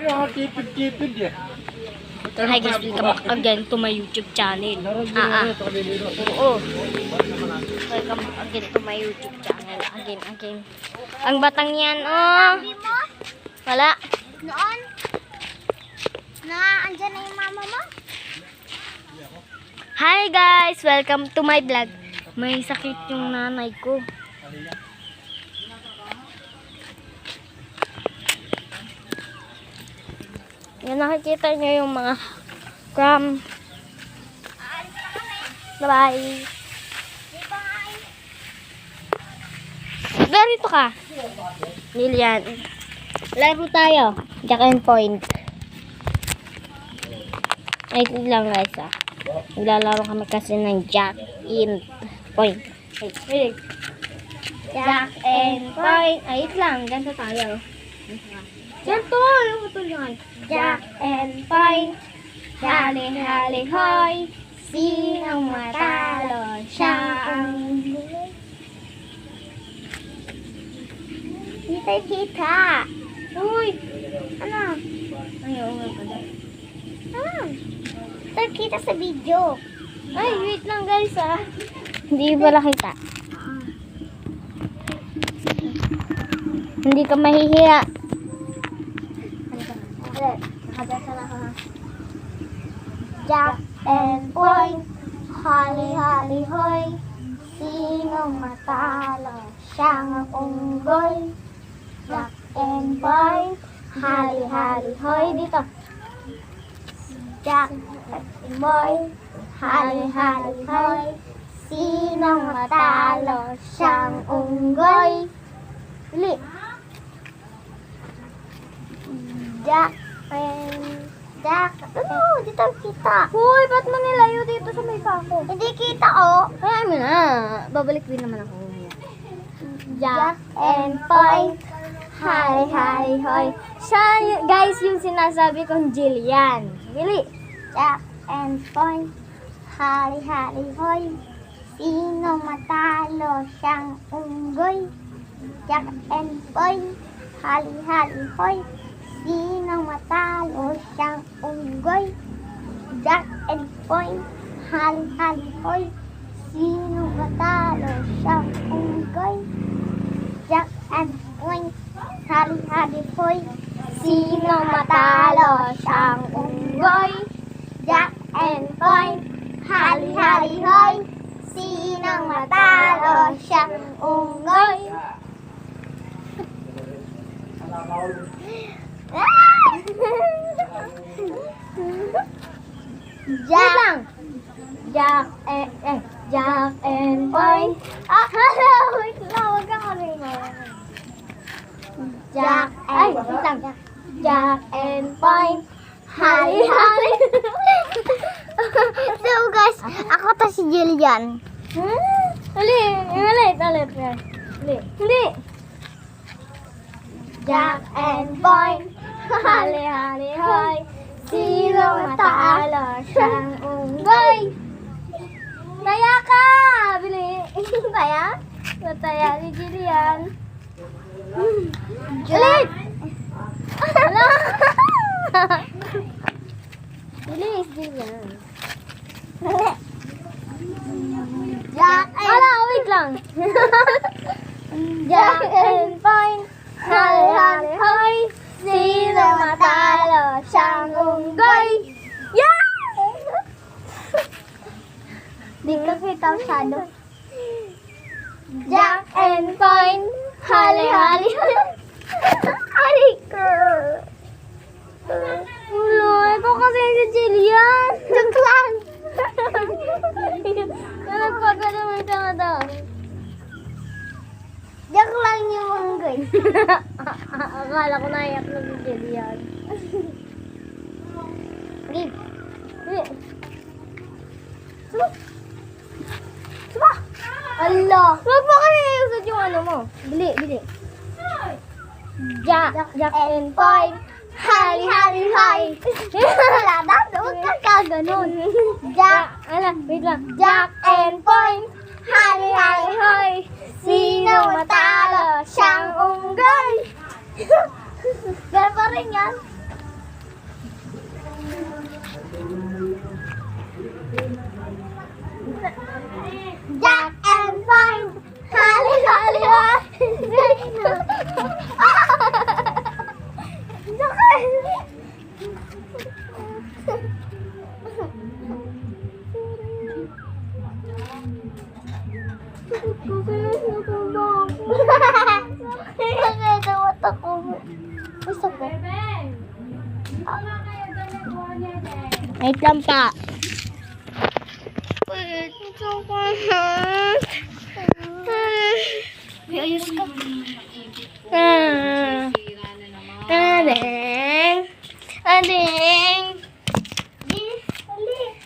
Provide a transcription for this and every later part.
Tipid-tipid eh. Hi guys, welcome again to my YouTube channel. Oo. Welcome again to my YouTube channel. Again. Ang batang yan, oh. Wala. Noon? Andyan na yung mama mo? Hi guys, welcome to my vlog. May sakit yung nanay ko. Yan, nakikita nyo yung mga cram. Bye-bye. Ganito ka. Lilian. Laro tayo. Jack and point. Ay, ito lang guys ah. Naglalaro kami kasi ng Jack and point. Wait. Jack and point. Ay, ito lang. Ganito tayo. Ganito. Yung matulungan. Jack and point. Hali-hali hoy. Sinong matalo? Siya ang Kita. Uy! Ano? Ayaw nga pala. Kita sa video. Ay, wait lang guys ah. Hindi pala kita. Hindi ka mahihiya. Nakabasa na ako. Jack and point. Hali-hali hoy. Sinong matalo? Siyang unggoy. Jack and point. Hali-hali hoy. Dito. Jack and point. Hali-hali hoy. Sinong matalo? Siyang unggoy. Uli. Jack and dito kita. Hoy, ba't mo nilayo dito sa may pako? Hindi kita oh. Kaya mo na. Babalik din naman ako. Jack and point. Hi, hoy. Siya, guys, yung sinasabi kong Jillian. Bili. Jack and point. Hali-hali hoy. Sino matalo? Siyang unggoy. Jack and point. Hali-hali hoy. Sino matalo? Siyang unggoy. Jack and point. Hali-hali hoy. Sino matalo? Siyang unggoy. Jack and point. Hali-hali hoy. Sino matalo? Siyang unggoy. Jack and point. Hali-hali hoy. Sino matalo? Siyang unggoy. Jack and point. Wait lang, wag kang maringon. Jack and point. Hali-hali. So guys, ako to si Jillian. Ulit. Hindi. Jack and point. Hali-hali hoy. Sino matalo? Siyang unggoy. Taya ka! Bili. Taya? Mataya ni Jillian. Ulit. Ano? Bilis, Jillian. Jack and Wait lang. Jack and point. Hali-hali hoy. Sino matalo? Siyang unggoy. Yeah! Di ka kita masyado. Jack and point. Hali-hali. Aray ko. Ulo, ito kasi si Jillian. Joke lang. Nagpagalaman siya nga daw. Joke lang yung unggoy. Akala ko naiyak na si Jillian. Give. Suba! Allah. Huwag mo kasi iusad yung ano mo. Bili. Jack And point. Hali-hali hoy. Wala na. Huwag ka kaganon. Wait lang. Jack and point. Hali-hali hoy. Sino matalo? Siyang unggoy. Ganun pa rin yan. Jack and Fine. Hali, hali, hali. Wait lang pa. May ayos ka. Adeng. Adeng.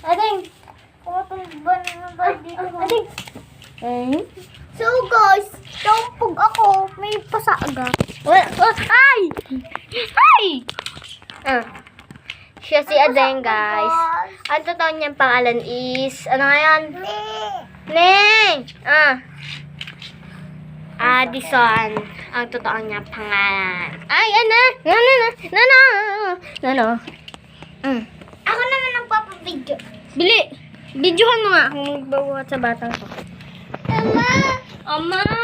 Ading. Kumatulban na ba dito? Ading. Adeng. So guys, tampog ako. May pasaga. Ay! Ay! Siya si Adeng, guys. Ang totoo niyang pangalan is, ano nga yan? Neng! Addison. Ang totoo niyang pangalan. Ay, ano? No. Ako naman nagpapabidyo. Bili! Videohan mo nga kung magbabuhat sa batang ko. Ama! Ama!